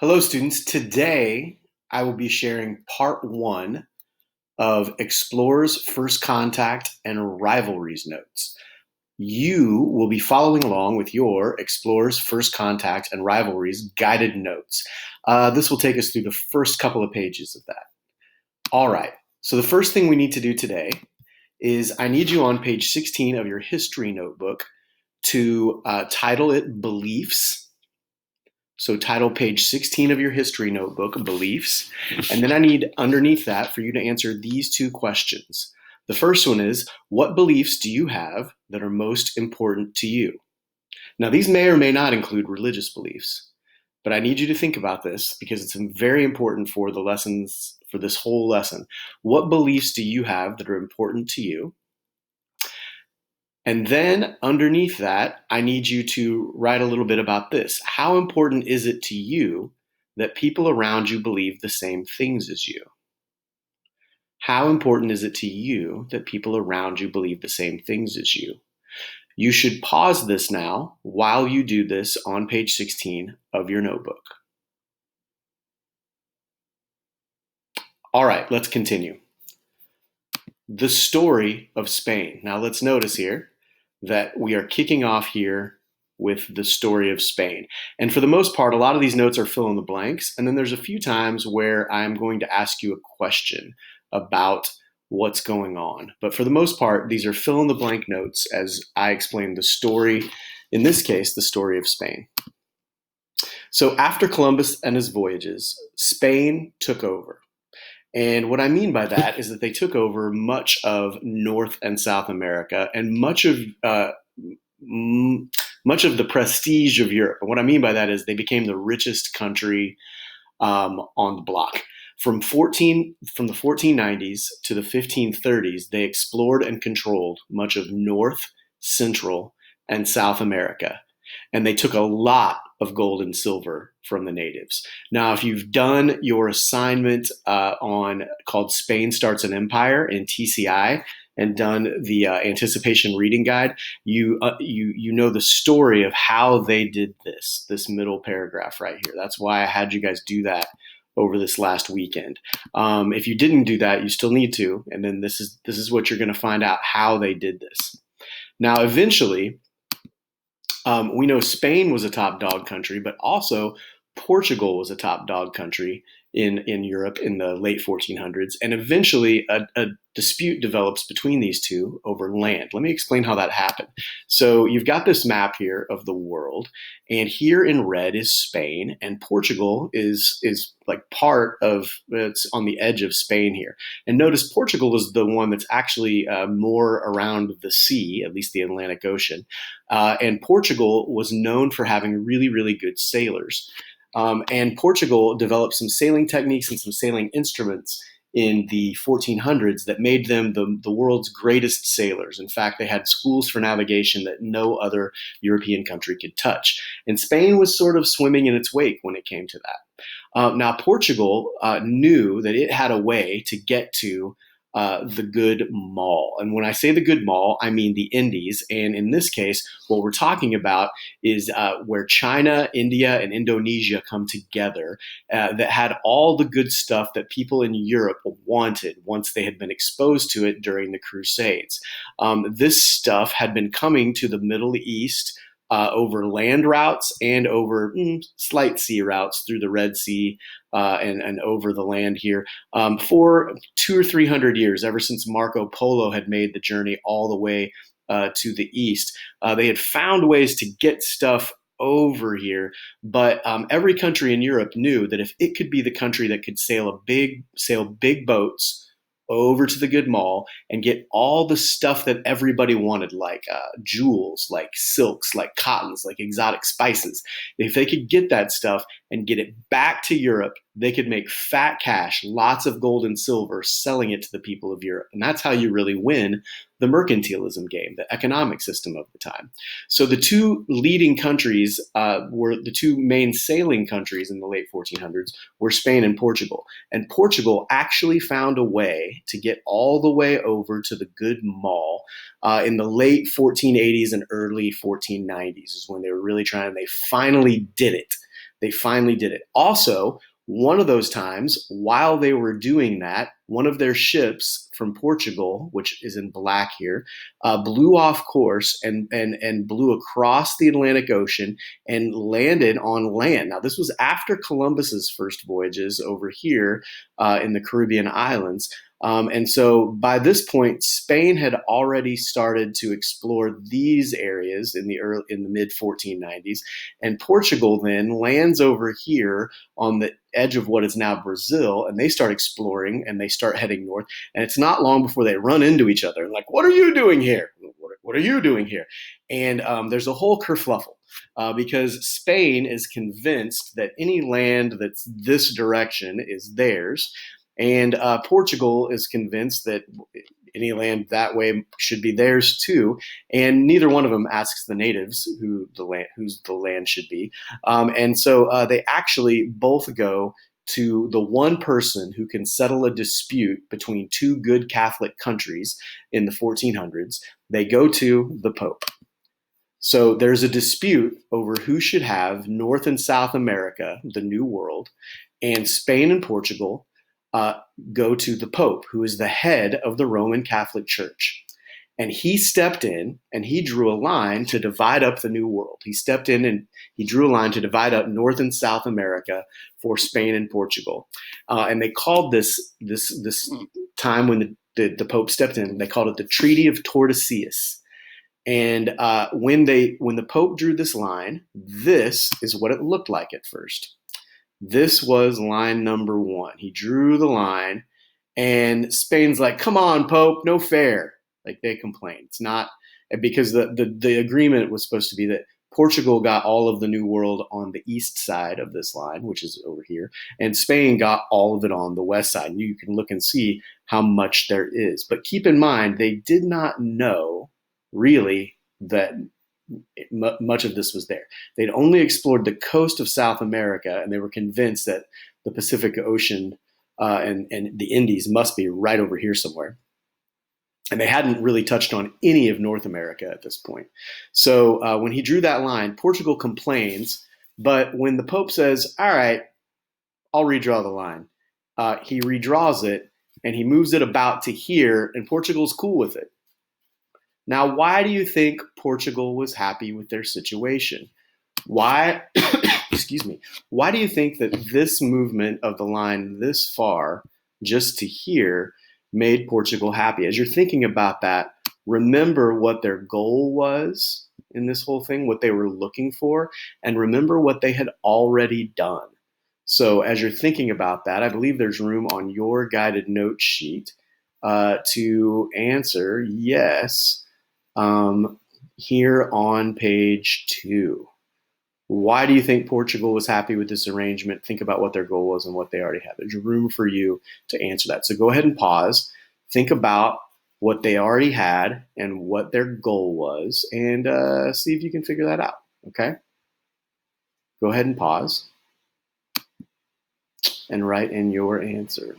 Hello, students. Today, I will be sharing part one of Explorer's First Contact and Rivalries notes. You will be following along with your Explorer's First Contact and Rivalries guided notes. This will take us through the first couple of pages of that. All right. So the first thing we need to do today is I need you on page 16 of your history notebook to title it Beliefs. So title page 16 of your history notebook, Beliefs. And then I need underneath that for you to answer these two questions. The first one is, what beliefs do you have that are most important to you? Now, these may or may not include religious beliefs, but I need you to think about this because it's very important for the lessons, for this whole lesson. What beliefs do you have that are important to you? And then underneath that, I need you to write a little bit about this. How important is it to you that people around you believe the same things as you? How important is it to you that people around you believe the same things as you? You should pause this now while you do this on page 16 of your notebook. All right, let's continue. The story of Spain. Now let's notice here that we are kicking off here with the story of Spain. And for the most part, a lot of these notes are fill in the blanks. And then there's a few times where I'm going to ask you a question about what's going on. But for the most part, these are fill in the blank notes as I explain the story, in this case, the story of Spain. So after Columbus and his voyages, Spain took over. And what I mean by that is that they took over much of North and South America and much of the prestige of Europe. And what I mean by that is they became the richest country on the block. From the 1490s to the 1530s, they explored and controlled much of North, Central, and South America. And they took a lot of gold and silver from the natives. Now, if you've done your assignment on called Spain Starts an Empire in TCI and done the anticipation reading guide, you know the story of how they did this middle paragraph right here. That's why I had you guys do that over this last weekend. If you didn't do that, you still need to, and then this is what you're going to find out how they did this. Now, eventually, we know Spain was a top dog country, but also Portugal was a top dog country in Europe in the late 1400s. And eventually a dispute develops between these two over land. Let me explain how that happened. So you've got this map here of the world, and here in red is Spain, and Portugal is like part of, it's on the edge of Spain here. And notice Portugal is the one that's actually more around the sea, at least the Atlantic Ocean. And Portugal was known for having really, really good sailors. And Portugal developed some sailing techniques and some sailing instruments in the 1400s that made them the world's greatest sailors. In fact, they had schools for navigation that no other European country could touch. And Spain was sort of swimming in its wake when it came to that. Now, Portugal knew that it had a way to get to the good mall. And when I say the good mall, I mean the Indies. And in this case, what we're talking about is where China, India, and Indonesia come together that had all the good stuff that people in Europe wanted once they had been exposed to it during the Crusades. This stuff had been coming to the Middle East over land routes and over slight sea routes through the Red Sea and over the land here for 200 or 300 years, ever since Marco Polo had made the journey all the way to the east. They had found ways to get stuff over here, but every country in Europe knew that if it could be the country that could sail big boats over to the good mall and get all the stuff that everybody wanted, like jewels, like silks, like cottons, like exotic spices. If they could get that stuff and get it back to Europe, they could make fat cash, lots of gold and silver, selling it to the people of Europe. And that's how you really win the mercantilism game, the economic system of the time. So the two leading countries were the two main sailing countries in the late 1400s were Spain and Portugal. And Portugal actually found a way to get all the way over to the good mall in the late 1480s and early 1490s is when they were really trying. They finally did it. They finally did it. Also, one of those times, while they were doing that, one of their ships from Portugal, which is in black here, blew off course and blew across the Atlantic Ocean and landed on land. Now, this was after Columbus's first voyages over here in the Caribbean islands. And so by this point, Spain had already started to explore these areas in the mid 1490s, and Portugal then lands over here on the edge of what is now Brazil, and they start exploring and they start heading north. And it's not long before they run into each other, like, "What are you doing here? What are you doing here?" And there's a whole kerfluffle. Because Spain is convinced that any land that's this direction is theirs, and Portugal is convinced that any land that way should be theirs too. And neither one of them asks the natives whose the land should be. And so they actually both go to the one person who can settle a dispute between two good Catholic countries in the 1400s. They go to the Pope. So there's a dispute over who should have North and South America, the New World, and Spain and Portugal uh, go to the Pope, who is the head of the Roman Catholic Church. And he stepped in and he drew a line to divide up the New World. He stepped in and he drew a line to divide up North and South America for Spain and Portugal. And they called this time when the Pope stepped in, they called it the Treaty of Tordesillas. And when the Pope drew this line, this is what it looked like at first. This was line number one. He drew the line, and Spain's like, "Come on, Pope, no fair." Like, they complained. It's not because the agreement was supposed to be that Portugal got all of the New World on the east side of this line, which is over here, and Spain got all of it on the west side. And you can look and see how much there is. But keep in mind, they did not know really that much of this was there. They'd only explored the coast of South America, and they were convinced that the Pacific Ocean and the Indies must be right over here somewhere. And they hadn't really touched on any of North America at this point. So when he drew that line, Portugal complains. But when the Pope says, "All right, I'll redraw the line," he redraws it and he moves it about to here, and Portugal's cool with it. Now, why do you think Portugal was happy with their situation? Why, excuse me, why do you think that this movement of the line this far, just to here, made Portugal happy? As you're thinking about that, remember what their goal was in this whole thing, what they were looking for, and remember what they had already done. So as you're thinking about that, I believe there's room on your guided note sheet to answer yes. Here on page 2. Why do you think Portugal was happy with this arrangement? Think about what their goal was and what they already had. There's room for you to answer that. So go ahead and pause. Think about what they already had and what their goal was, and see if you can figure that out. Okay? Go ahead and pause and write in your answer.